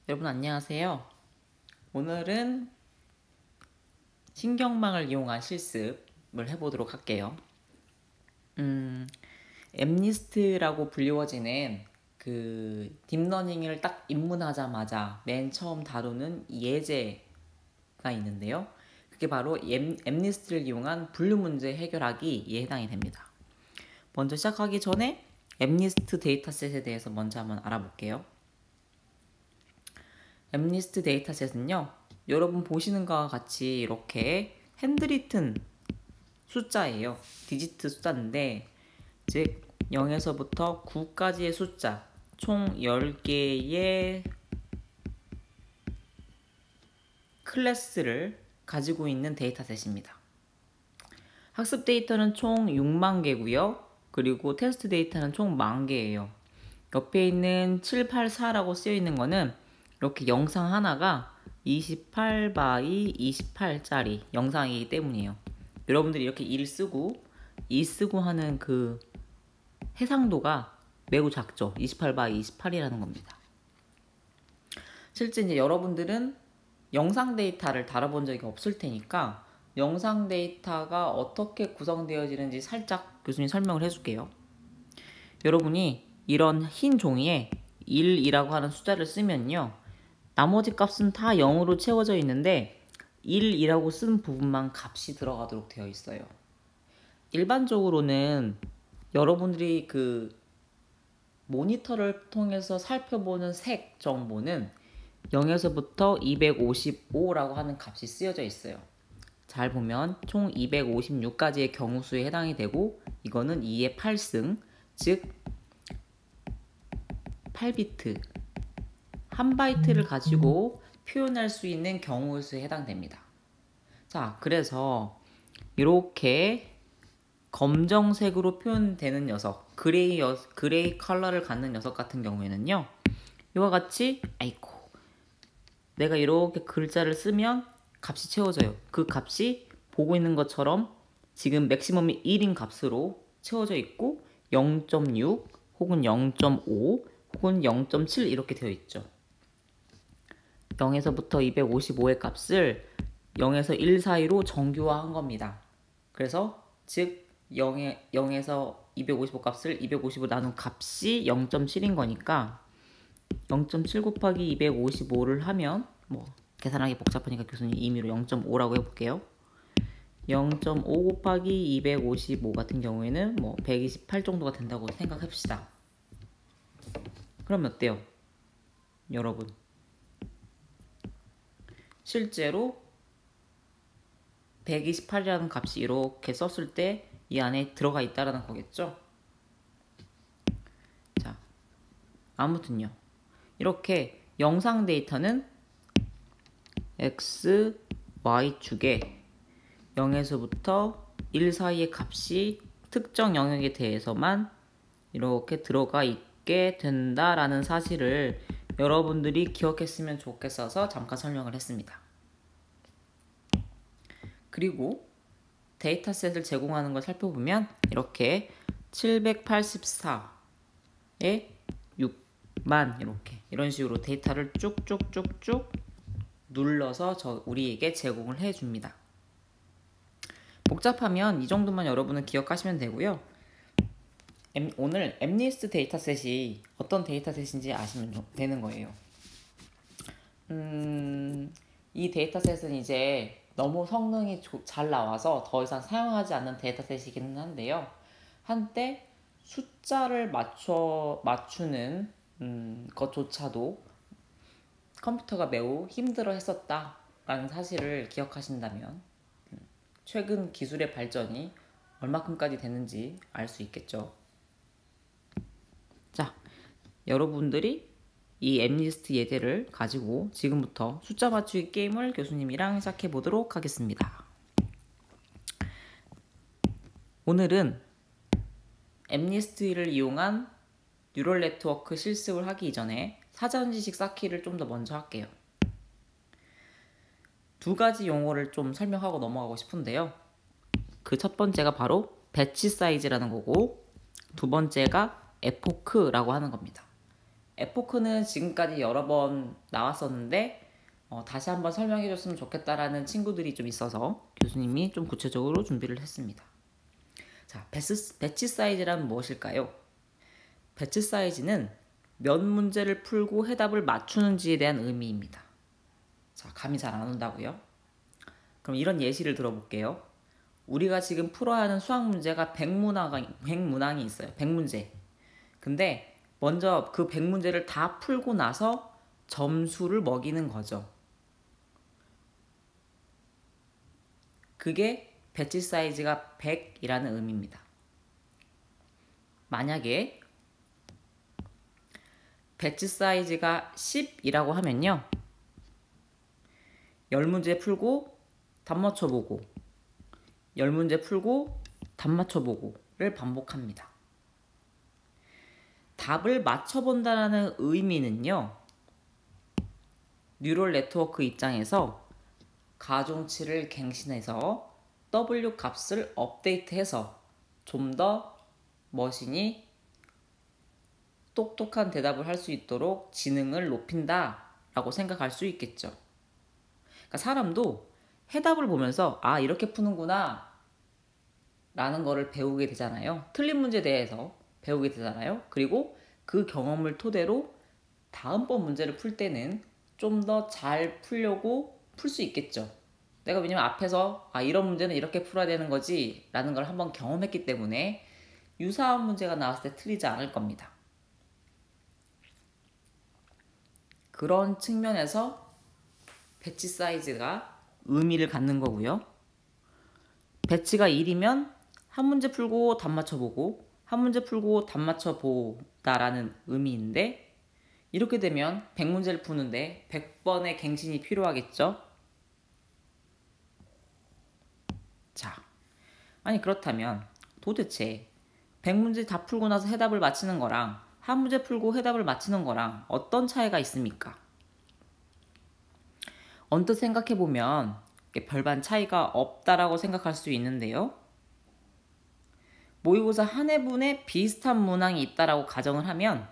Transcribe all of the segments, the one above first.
여러분 안녕하세요. 오늘은 신경망을 이용한 실습을 해보도록 할게요. 엠니스트라고 불리워지는 그 딥러닝을 딱 입문하자마자 맨 처음 다루는 예제가 있는데요. 그게 바로 엠니스트를 이용한 분류 문제 해결하기에 해당이 됩니다. 먼저 시작하기 전에 엠니스트 데이터셋에 대해서 먼저 한번 알아볼게요. 엠니스트 데이터셋은요, 여러분 보시는 것과 같이 이렇게 핸드리튼 숫자예요. 디지트 숫자인데, 즉 0에서부터 9까지의 숫자, 총 10개의 클래스를 가지고 있는 데이터셋입니다. 학습 데이터는 총 6만 개고요. 그리고 테스트 데이터는 총 10,000개예요. 옆에 있는 784라고 쓰여 있는 거는 이렇게 영상 하나가 28 x 28짜리 영상이기 때문이에요. 여러분들이 이렇게 1 쓰고 2 쓰고 하는 그 해상도가 매우 작죠. 28 x 28이라는 겁니다. 실제 이제 여러분들은 영상 데이터를 다뤄본 적이 없을 테니까 영상 데이터가 어떻게 구성되어지는지 살짝 교수님 설명을 해줄게요. 여러분이 이런 흰 종이에 1이라고 하는 숫자를 쓰면요, 나머지 값은 다 0으로 채워져 있는데 1이라고 쓴 부분만 값이 들어가도록 되어 있어요. 일반적으로는 여러분들이 그 모니터를 통해서 살펴보는 색 정보는 0에서부터 255라고 하는 값이 쓰여져 있어요. 잘 보면 총 256가지의 경우수에 해당이 되고, 이거는 2의 8승, 즉 8비트, 1바이트를 가지고 표현할 수 있는 경우수에 해당됩니다. 자, 그래서 이렇게 검정색으로 표현되는 녀석, 그레이 컬러를 갖는 녀석 같은 경우에는요, 이와 같이 아이고, 내가 이렇게 글자를 쓰면 값이 채워져요. 그 값이 보고 있는 것처럼 지금 맥시멈이 1인 값으로 채워져 있고 0.6 혹은 0.5 혹은 0.7 이렇게 되어 있죠. 0에서부터 255의 값을 0에서 1 사이로 정규화한 겁니다. 그래서 즉 0에서 255 값을 255 나눈 값이 0.7인 거니까 0.7 곱하기 255를 하면, 뭐 계산하기 복잡하니까 교수님 임의로 0.5라고 해볼게요. 0.5 곱하기 255 같은 경우에는 뭐 128 정도가 된다고 생각합시다. 그럼 어때요? 여러분, 실제로 128이라는 값이 이렇게 썼을 때 이 안에 들어가 있다라는 거겠죠? 자, 아무튼요, 이렇게 영상 데이터는 x, y축에 0에서부터 1 사이의 값이 특정 영역에 대해서만 이렇게 들어가 있게 된다라는 사실을 여러분들이 기억했으면 좋겠어서 잠깐 설명을 했습니다. 그리고 데이터셋을 제공하는 걸 살펴보면 이렇게 784에 6만 이렇게 이런 식으로 데이터를 쭉쭉쭉쭉 눌러서 우리에게 제공을 해줍니다. 복잡하면 이 정도만 여러분은 기억하시면 되고요. 오늘 엠니스트 데이터셋이 어떤 데이터셋인지 아시면 되는 거예요. 이 데이터셋은 이제 너무 성능이 잘 나와서 더 이상 사용하지 않는 데이터셋이기는 한데요. 한때 숫자를 맞추는 것조차도 컴퓨터가 매우 힘들어 했었다라는 사실을 기억하신다면 최근 기술의 발전이 얼마큼까지 됐는지 알 수 있겠죠. 자, 여러분들이 이 엠니스트 예제를 가지고 지금부터 숫자 맞추기 게임을 교수님이랑 시작해 보도록 하겠습니다. 오늘은 엠니스트를 이용한 뉴럴 네트워크 실습을 하기 이전에 사전 지식 쌓기를 좀 더 먼저 할게요. 두 가지 용어를 좀 설명하고 넘어가고 싶은데요. 그 첫 번째가 바로 배치 사이즈라는 거고, 두 번째가 에포크라고 하는 겁니다. 에포크는 지금까지 여러 번 나왔었는데 다시 한번 설명해 줬으면 좋겠다라는 친구들이 좀 있어서 교수님이 좀 구체적으로 준비를 했습니다. 자, 배치 사이즈란 무엇일까요? 배치 사이즈는 몇 문제를 풀고 해답을 맞추는지에 대한 의미입니다. 자, 감이 잘 안 온다고요? 그럼 이런 예시를 들어볼게요. 우리가 지금 풀어야 하는 수학 문제가 100문항이 있어요. 100문제. 근데 먼저 그 100문제를 다 풀고 나서 점수를 먹이는 거죠. 그게 배치 사이즈가 100이라는 의미입니다. 만약에 배치 사이즈가 10이라고 하면요. 10문제 풀고 답 맞춰보고 10문제 풀고 답 맞춰보고를 반복합니다. 답을 맞춰본다는 의미는요. 뉴럴 네트워크 입장에서 가중치를 갱신해서 W 값을 업데이트해서 좀 더 머신이 똑똑한 대답을 할 수 있도록 지능을 높인다 라고 생각할 수 있겠죠. 그러니까 사람도 해답을 보면서 아 이렇게 푸는구나 라는 거를 배우게 되잖아요. 틀린 문제에 대해서 배우게 되잖아요. 그리고 그 경험을 토대로 다음번 문제를 풀 때는 좀 더 잘 풀려고 풀 수 있겠죠. 내가 왜냐면 앞에서 아 이런 문제는 이렇게 풀어야 되는 거지 라는 걸 한번 경험했기 때문에 유사한 문제가 나왔을 때 틀리지 않을 겁니다. 그런 측면에서 배치 사이즈가 의미를 갖는 거고요. 배치가 1이면 한 문제 풀고 답 맞춰보고 한 문제 풀고 답 맞춰보다라는 의미인데 이렇게 되면 100문제를 푸는데 100번의 갱신이 필요하겠죠? 자, 아니 그렇다면 도대체 100문제 다 풀고 나서 해답을 맞히는 거랑 한 문제 풀고 해답을 맞히는 거랑 어떤 차이가 있습니까? 언뜻 생각해보면 별반 차이가 없다라고 생각할 수 있는데요. 모의고사 한 해분에 비슷한 문항이 있다라고 가정을 하면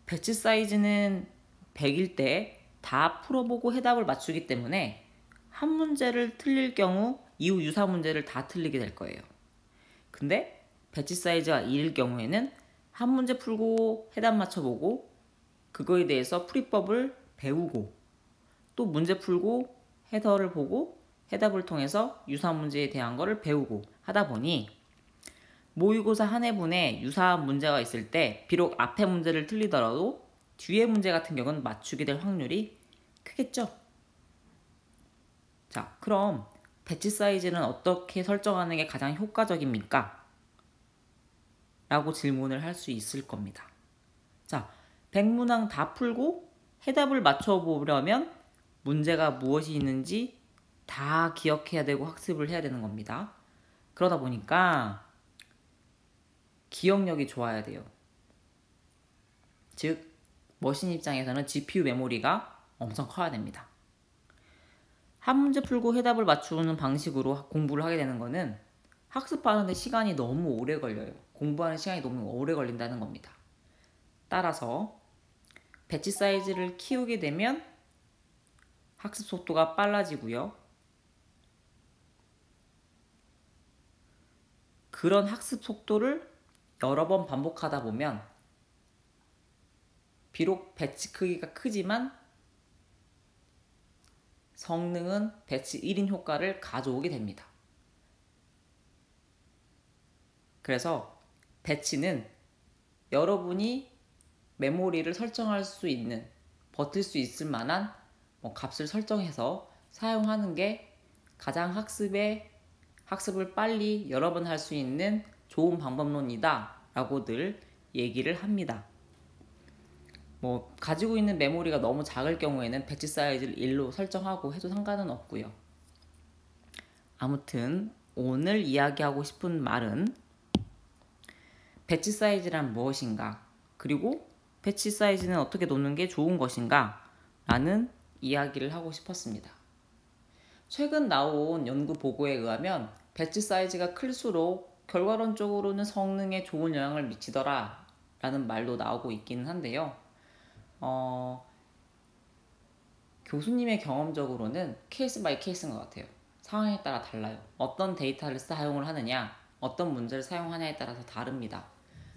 배치 사이즈는 100일 때 다 풀어보고 해답을 맞추기 때문에 한 문제를 틀릴 경우 이후 유사 문제를 다 틀리게 될 거예요. 근데 배치 사이즈가 2일 경우에는 한 문제 풀고 해답 맞춰보고 그거에 대해서 풀이법을 배우고 또 문제 풀고 해설을 보고 해답을 통해서 유사 문제에 대한 거를 배우고 하다 보니 모의고사 한 해분에 유사한 문제가 있을 때 비록 앞에 문제를 틀리더라도 뒤에 문제 같은 경우는 맞추게 될 확률이 크겠죠. 자, 그럼 배치 사이즈는 어떻게 설정하는 게 가장 효과적입니까? 라고 질문을 할 수 있을 겁니다. 자, 100문항 다 풀고 해답을 맞춰보려면 문제가 무엇이 있는지 다 기억해야 되고 학습을 해야 되는 겁니다. 그러다 보니까 기억력이 좋아야 돼요. 즉, 머신 입장에서는 GPU 메모리가 엄청 커야 됩니다. 한 문제 풀고 해답을 맞추는 방식으로 공부를 하게 되는 거는 학습하는데 시간이 너무 오래 걸려요. 공부하는 시간이 너무 오래 걸린다는 겁니다. 따라서 배치 사이즈를 키우게 되면 학습 속도가 빨라지고요. 그런 학습 속도를 여러 번 반복하다 보면 비록 배치 크기가 크지만 성능은 배치 1인 효과를 가져오게 됩니다. 그래서 배치는 여러분이 메모리를 설정할 수 있는, 버틸 수 있을 만한 값을 설정해서 사용하는 게 가장 학습을 빨리 여러 번 할 수 있는 좋은 방법론이다 라고 늘 얘기를 합니다. 가지고 있는 메모리가 너무 작을 경우에는 배치 사이즈를 1로 설정하고 해도 상관은 없고요. 아무튼 오늘 이야기하고 싶은 말은 배치 사이즈란 무엇인가, 그리고 배치 사이즈는 어떻게 놓는 게 좋은 것인가 라는 이야기를 하고 싶었습니다. 최근 나온 연구 보고에 의하면 배치 사이즈가 클수록 결과론적으로는 성능에 좋은 영향을 미치더라 라는 말도 나오고 있기는 한데요. 교수님의 경험적으로는 케이스 바이 케이스인 것 같아요. 상황에 따라 달라요. 어떤 데이터를 사용을 하느냐, 어떤 문제를 사용하냐에 따라서 다릅니다.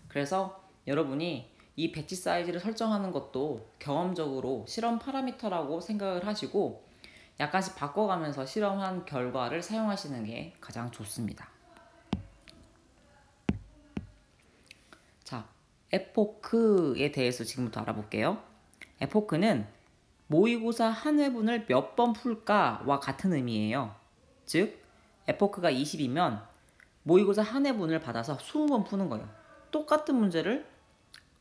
그래서 여러분이 이 배치 사이즈를 설정하는 것도 경험적으로 실험 파라미터라고 생각을 하시고 약간씩 바꿔가면서 실험한 결과를 사용하시는 게 가장 좋습니다. 자, 에포크에 대해서 지금부터 알아볼게요. 에포크는 모의고사 한 회분을 몇 번 풀까와 같은 의미예요. 즉, 에포크가 20이면 모의고사 한 회분을 받아서 20번 푸는 거예요. 똑같은 문제를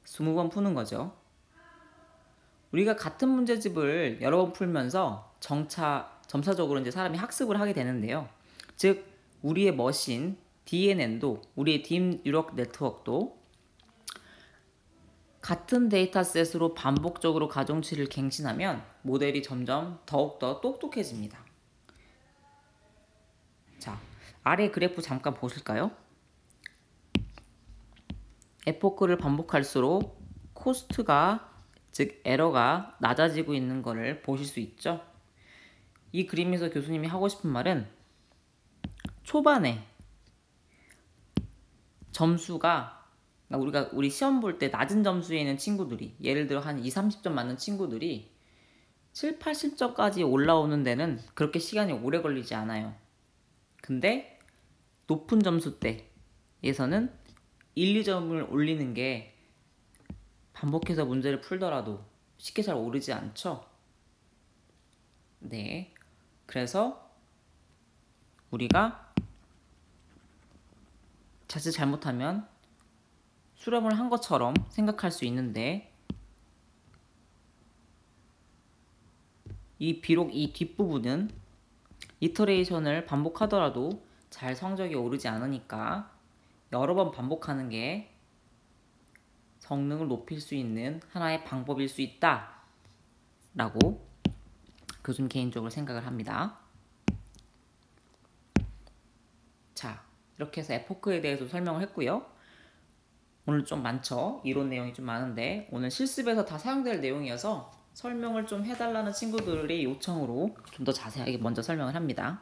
20번 푸는 거죠. 우리가 같은 문제집을 여러 번 풀면서 점차적으로 이제 사람이 학습을 하게 되는데요. 즉, 우리의 머신, DNN도, 우리의 딥 뉴럴 네트워크도 같은 데이터셋으로 반복적으로 가중치를 갱신하면 모델이 점점 더욱더 똑똑해집니다. 자, 아래 그래프 잠깐 보실까요? 에포크를 반복할수록 코스트가, 즉 에러가 낮아지고 있는 것을 보실 수 있죠. 이 그림에서 교수님이 하고 싶은 말은 초반에 점수가 우리 시험 볼 때 낮은 점수에 있는 친구들이, 예를 들어 한 2, 30점 맞는 친구들이 7, 80점까지 올라오는 데는 그렇게 시간이 오래 걸리지 않아요. 근데 높은 점수대에서는 1, 2점을 올리는 게 반복해서 문제를 풀더라도 쉽게 잘 오르지 않죠. 네, 그래서 우리가 자칫 잘못하면 수렴을 한 것처럼 생각할 수 있는데, 비록 이 뒷부분은 이터레이션을 반복하더라도 잘 성적이 오르지 않으니까 여러 번 반복하는 게 성능을 높일 수 있는 하나의 방법일 수 있다 라고 교수님 개인적으로 생각을 합니다. 자, 이렇게 해서 에포크에 대해서 설명을 했고요. 오늘 좀 많죠? 이론 내용이 좀 많은데 오늘 실습에서 다 사용될 내용이어서 설명을 좀 해달라는 친구들의 요청으로 좀 더 자세하게 먼저 설명을 합니다.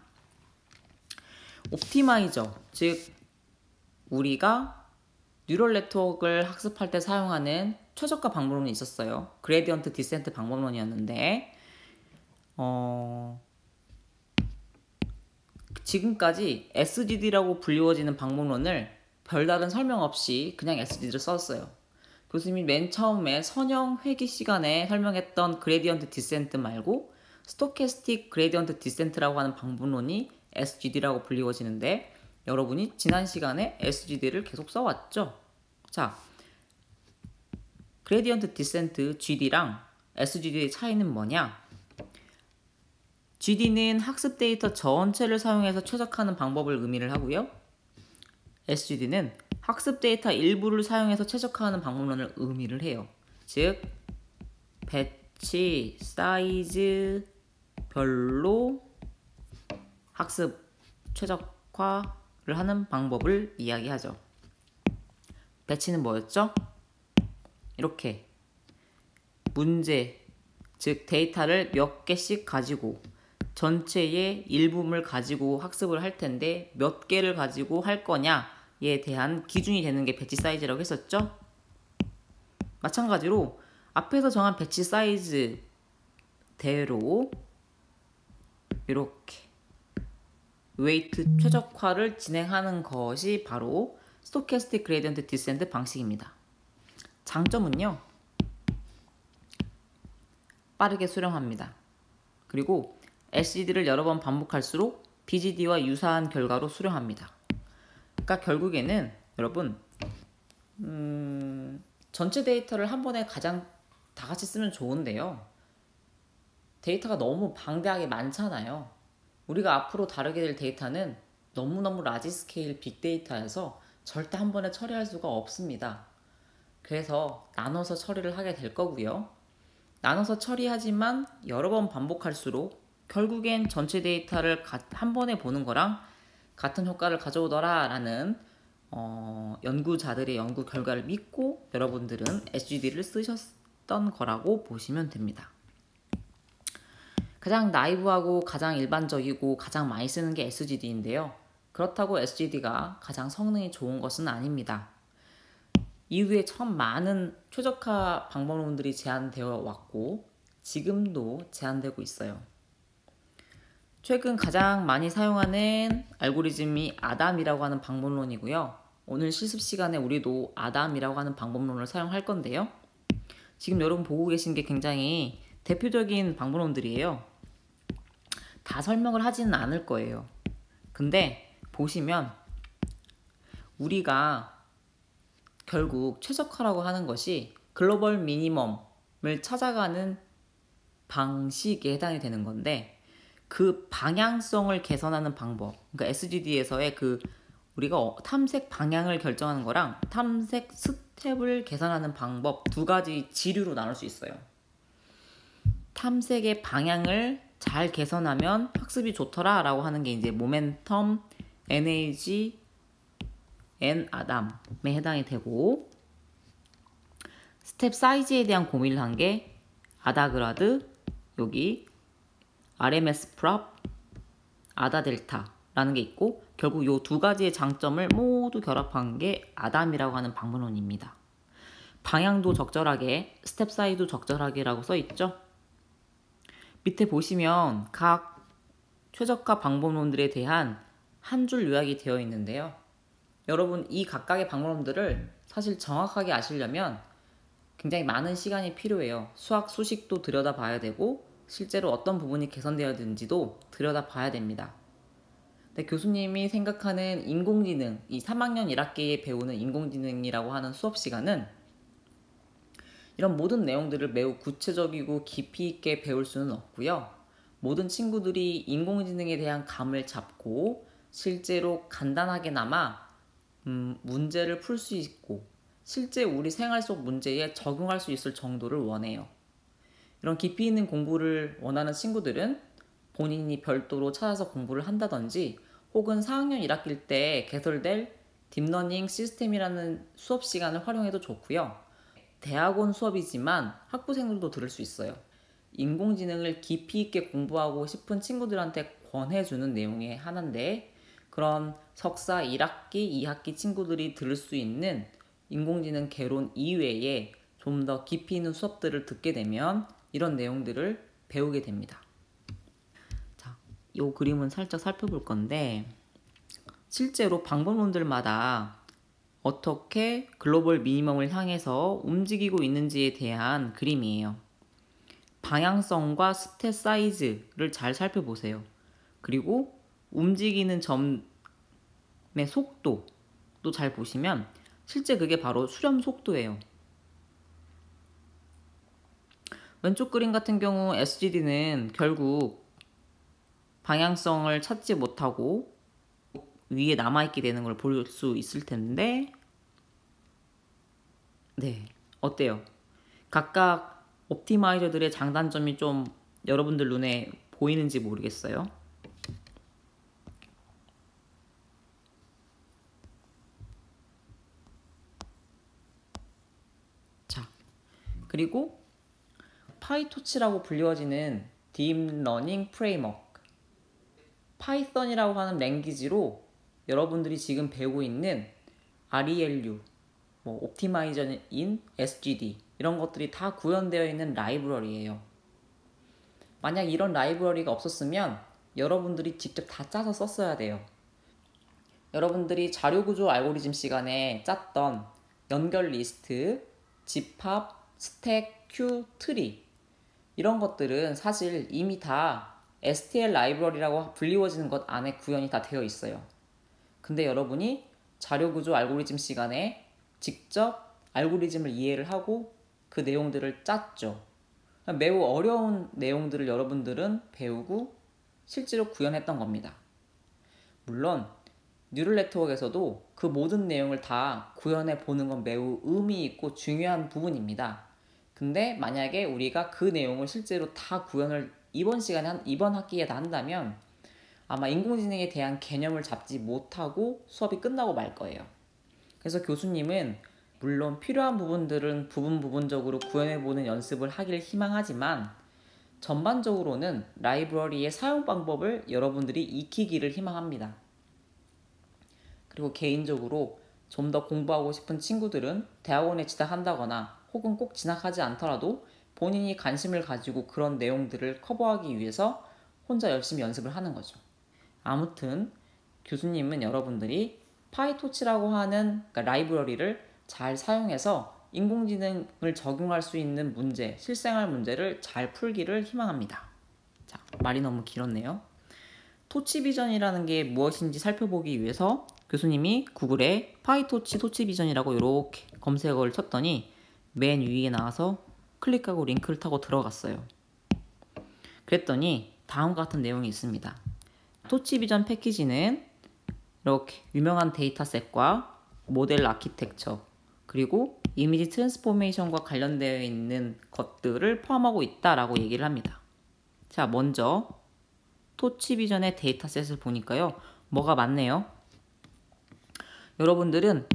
옵티마이저, 즉 우리가 뉴럴 네트워크를 학습할 때 사용하는 최저가 방법론이 있었어요. 그레디언트 디센트 방법론이었는데 지금까지 SGD라고 불리워지는 방법론을 별다른 설명 없이 그냥 SGD를 썼어요. 교수님이 맨 처음에 선형 회기 시간에 설명했던 그레디언트 디센트 말고 스토캐스틱 그레디언트 디센트라고 하는 방법론이 SGD라고 불리워지는데 여러분이 지난 시간에 SGD를 계속 써왔죠? 자, 그레디언트 디센트 GD랑 SGD의 차이는 뭐냐? GD는 학습 데이터 전체를 사용해서 최적화하는 방법을 의미를 하고요. SGD는 학습 데이터 일부를 사용해서 최적화하는 방법론을 의미를 해요. 즉, 배치 사이즈 별로 학습 최적화를 하는 방법을 이야기하죠. 배치는 뭐였죠? 이렇게 문제, 즉 데이터를 몇 개씩 가지고 전체의 일부분을 가지고 학습을 할 텐데 몇 개를 가지고 할 거냐에 대한 기준이 되는 게 배치 사이즈라고 했었죠. 마찬가지로 앞에서 정한 배치 사이즈대로 이렇게 웨이트 최적화를 진행하는 것이 바로 스토캐스틱 그레디언트 디센트 방식입니다. 장점은요, 빠르게 수렴합니다. 그리고 SGD를 여러 번 반복할수록 BGD와 유사한 결과로 수렴합니다. 그러니까 결국에는 여러분 전체 데이터를 한 번에 가장 다 같이 쓰면 좋은데요. 데이터가 너무 방대하게 많잖아요. 우리가 앞으로 다루게 될 데이터는 너무너무 라지 스케일 빅데이터여서 절대 한 번에 처리할 수가 없습니다. 그래서 나눠서 처리를 하게 될 거고요. 나눠서 처리하지만 여러 번 반복할수록 결국엔 전체 데이터를 한 번에 보는 거랑 같은 효과를 가져오더라 라는 연구자들의 연구 결과를 믿고 여러분들은 SGD를 했던 거라고 보시면 됩니다. 가장 나이브하고 가장 일반적이고 가장 많이 쓰는 게 SGD인데요. 그렇다고 SGD가 가장 성능이 좋은 것은 아닙니다. 이후에 참 많은 최적화 방법론들이 제안되어 왔고 지금도 제안되고 있어요. 최근 가장 많이 사용하는 알고리즘이 아담이라고 하는 방법론이고요. 오늘 실습 시간에 우리도 아담이라고 하는 방법론을 사용할 건데요. 지금 여러분 보고 계신 게 굉장히 대표적인 방법론들이에요. 다 설명을 하지는 않을 거예요. 근데 보시면 우리가 결국 최적화라고 하는 것이 글로벌 미니멈을 찾아가는 방식에 해당이 되는 건데 그 방향성을 개선하는 방법, 그러니까 SGD에서의 그 우리가 탐색 방향을 결정하는 거랑 탐색 스텝을 개선하는 방법 두 가지 지류로 나눌 수 있어요. 탐색의 방향을 잘 개선하면 학습이 좋더라 라고 하는 게 이제 모멘텀, NAG, 아담에 해당이 되고 스텝 사이즈에 대한 고민을 한 게 아다그라드, 여기 RMS 프롭, 아다 델타라는 게 있고 결국 이 두 가지의 장점을 모두 결합한 게 아담이라고 하는 방법론입니다. 방향도 적절하게, 스텝 사이즈도 적절하게라고 써있죠. 밑에 보시면 각 최적화 방법론들에 대한 한 줄 요약이 되어 있는데요. 여러분 이 각각의 방법론들을 사실 정확하게 아시려면 굉장히 많은 시간이 필요해요. 수학 수식도 들여다봐야 되고 실제로 어떤 부분이 개선되었는지도 들여다봐야 됩니다. 근데 교수님이 생각하는 인공지능, 이 3학년 1학기에 배우는 인공지능이라고 하는 수업 시간은 이런 모든 내용들을 매우 구체적이고 깊이 있게 배울 수는 없고요. 모든 친구들이 인공지능에 대한 감을 잡고 실제로 간단하게나마 문제를 풀 수 있고 실제 우리 생활 속 문제에 적용할 수 있을 정도를 원해요. 이런 깊이 있는 공부를 원하는 친구들은 본인이 별도로 찾아서 공부를 한다든지 혹은 4학년 1학기 때 개설될 딥러닝 시스템이라는 수업 시간을 활용해도 좋고요. 대학원 수업이지만 학부생들도 들을 수 있어요. 인공지능을 깊이 있게 공부하고 싶은 친구들한테 권해주는 내용의 하나인데 그런 석사 1학기, 2학기 친구들이 들을 수 있는 인공지능 개론 이외에 좀 더 깊이 있는 수업들을 듣게 되면 이런 내용들을 배우게 됩니다. 자, 이 그림은 살짝 살펴볼 건데 실제로 방법론들마다 어떻게 글로벌 미니멈을 향해서 움직이고 있는지에 대한 그림이에요. 방향성과 스텝 사이즈를 잘 살펴보세요. 그리고 움직이는 점의 속도도 잘 보시면 실제 그게 바로 수렴 속도예요. 왼쪽 그림 같은 경우 SGD는 결국 방향성을 찾지 못하고 위에 남아있게 되는 걸 볼 수 있을 텐데 네, 어때요? 각각 옵티마이저들의 장단점이 좀 여러분들 눈에 보이는지 모르겠어요. 자, 그리고 파이토치라고 불리워지는 딥러닝 프레임워크 파이썬이라고 하는 랭귀지로 여러분들이 지금 배우고 있는 ReLU, 옵티마이저인 SGD 이런 것들이 다 구현되어 있는 라이브러리예요. 만약 이런 라이브러리가 없었으면 여러분들이 직접 다 짜서 썼어야 돼요. 여러분들이 자료구조 알고리즘 시간에 짰던 연결 리스트, 집합, 스택, 큐, 트리 이런 것들은 사실 이미 다 STL 라이브러리라고 불리워지는 것 안에 구현이 다 되어 있어요. 근데 여러분이 자료구조 알고리즘 시간에 직접 알고리즘을 이해를 하고 그 내용들을 짰죠. 매우 어려운 내용들을 여러분들은 배우고 실제로 구현했던 겁니다. 물론 뉴럴 네트워크에서도 그 모든 내용을 다 구현해 보는 건 매우 의미 있고 중요한 부분입니다. 근데 만약에 우리가 그 내용을 실제로 다 구현을 이번 학기에 다 한다면 아마 인공지능에 대한 개념을 잡지 못하고 수업이 끝나고 말 거예요. 그래서 교수님은 물론 필요한 부분들은 부분적으로 구현해보는 연습을 하길 희망하지만 전반적으로는 라이브러리의 사용 방법을 여러분들이 익히기를 희망합니다. 그리고 개인적으로 좀 더 공부하고 싶은 친구들은 대학원에 진학한다거나 혹은 꼭 진학하지 않더라도 본인이 관심을 가지고 그런 내용들을 커버하기 위해서 혼자 열심히 연습을 하는 거죠. 아무튼 교수님은 여러분들이 파이토치라고 하는 라이브러리를 잘 사용해서 인공지능을 적용할 수 있는 문제, 실생활 문제를 잘 풀기를 희망합니다. 자, 말이 너무 길었네요. 토치비전이라는 게 무엇인지 살펴보기 위해서 교수님이 구글에 파이토치 토치비전이라고 이렇게 검색어를 쳤더니 맨 위에 나와서 클릭하고 링크를 타고 들어갔어요. 그랬더니 다음과 같은 내용이 있습니다. 토치비전 패키지는 이렇게 유명한 데이터셋과 모델 아키텍처 그리고 이미지 트랜스포메이션과 관련되어 있는 것들을 포함하고 있다라고 얘기를 합니다. 자, 먼저 토치비전의 데이터셋을 보니까요. 뭐가 많네요. 여러분들은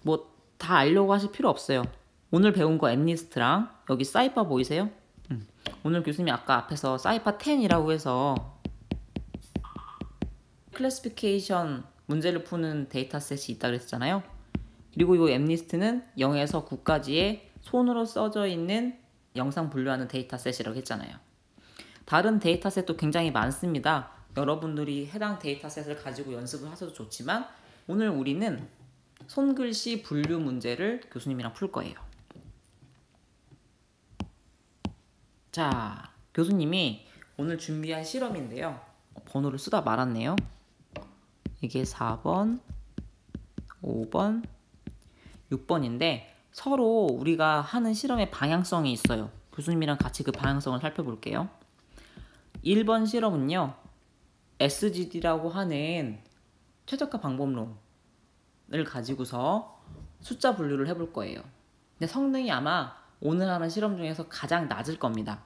뭐 다 알려고 하실 필요 없어요. 오늘 배운 거 엠니스트랑 여기 사이파 보이세요? 오늘 교수님이 아까 앞에서 사이파 10이라고 해서 클래시피케이션 문제를 푸는 데이터셋이 있다고 그랬잖아요. 그리고 이 엠니스트는 0에서 9까지의 손으로 써져 있는 영상 분류하는 데이터셋이라고 했잖아요. 다른 데이터셋도 굉장히 많습니다. 여러분들이 해당 데이터셋을 가지고 연습을 하셔도 좋지만 오늘 우리는 손글씨 분류 문제를 교수님이랑 풀 거예요. 자, 교수님이 오늘 준비한 실험인데요. 번호를 쓰다 말았네요. 이게 4번, 5번, 6번인데 서로 우리가 하는 실험의 방향성이 있어요. 교수님이랑 같이 그 방향성을 살펴볼게요. 1번 실험은요. SGD라고 하는 최적화 방법론을 가지고서 숫자 분류를 해볼 거예요. 근데 성능이 아마 오늘 하는 실험 중에서 가장 낮을 겁니다.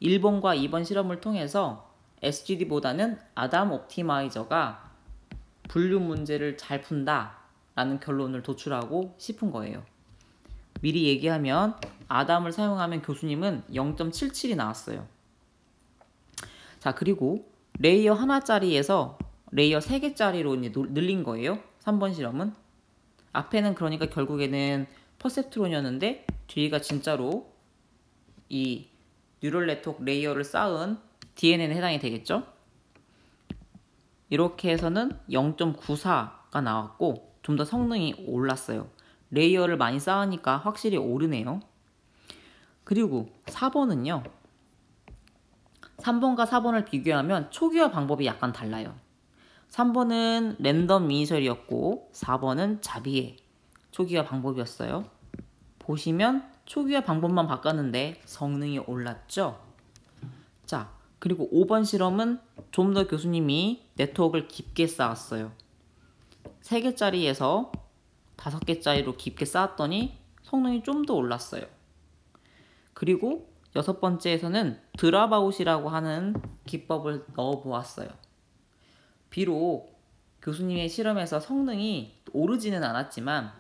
1번과 2번 실험을 통해서 SGD보다는 아담 옵티마이저가 분류 문제를 잘 푼다 라는 결론을 도출하고 싶은 거예요. 미리 얘기하면 아담을 사용하면 교수님은 0.77이 나왔어요. 자, 그리고 레이어 하나짜리에서 레이어 3개짜리로 이제 늘린 거예요. 3번 실험은. 앞에는 그러니까 결국에는 퍼셉트론이었는데 뒤가 진짜로 이 뉴럴 네트워크 레이어를 쌓은 DNN에 해당이 되겠죠. 이렇게 해서는 0.94가 나왔고 좀 더 성능이 올랐어요. 레이어를 많이 쌓으니까 확실히 오르네요. 그리고 4번은요. 3번과 4번을 비교하면 초기화 방법이 약간 달라요. 3번은 랜덤 이니셜이었고 4번은 자비의 초기화 방법이었어요. 보시면 초기화 방법만 바꿨는데 성능이 올랐죠. 자, 그리고 5번 실험은 좀 더 교수님이 네트워크를 깊게 쌓았어요. 3개짜리에서 5개짜리로 깊게 쌓았더니 성능이 좀 더 올랐어요. 그리고 6번째에서는 드랍아웃이라고 하는 기법을 넣어 보았어요. 비록 교수님의 실험에서 성능이 오르지는 않았지만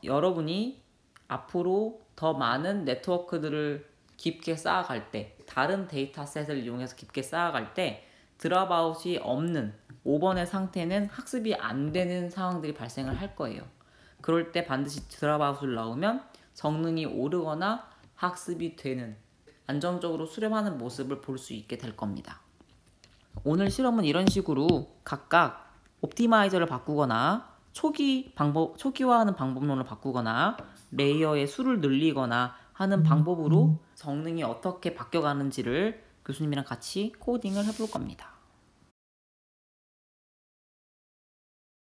여러분이 앞으로 더 많은 네트워크들을 깊게 쌓아갈 때 다른 데이터셋을 이용해서 깊게 쌓아갈 때 드랍아웃이 없는 5번의 상태는 학습이 안 되는 상황들이 발생을 할 거예요. 그럴 때 반드시 드랍아웃을 넣으면 성능이 오르거나 학습이 되는 안정적으로 수렴하는 모습을 볼 수 있게 될 겁니다. 오늘 실험은 이런 식으로 각각 옵티마이저를 바꾸거나 초기화하는 방법론을 바꾸거나 레이어의 수를 늘리거나 하는 방법으로 성능이 어떻게 바뀌어가는지를 교수님이랑 같이 코딩을 해볼 겁니다.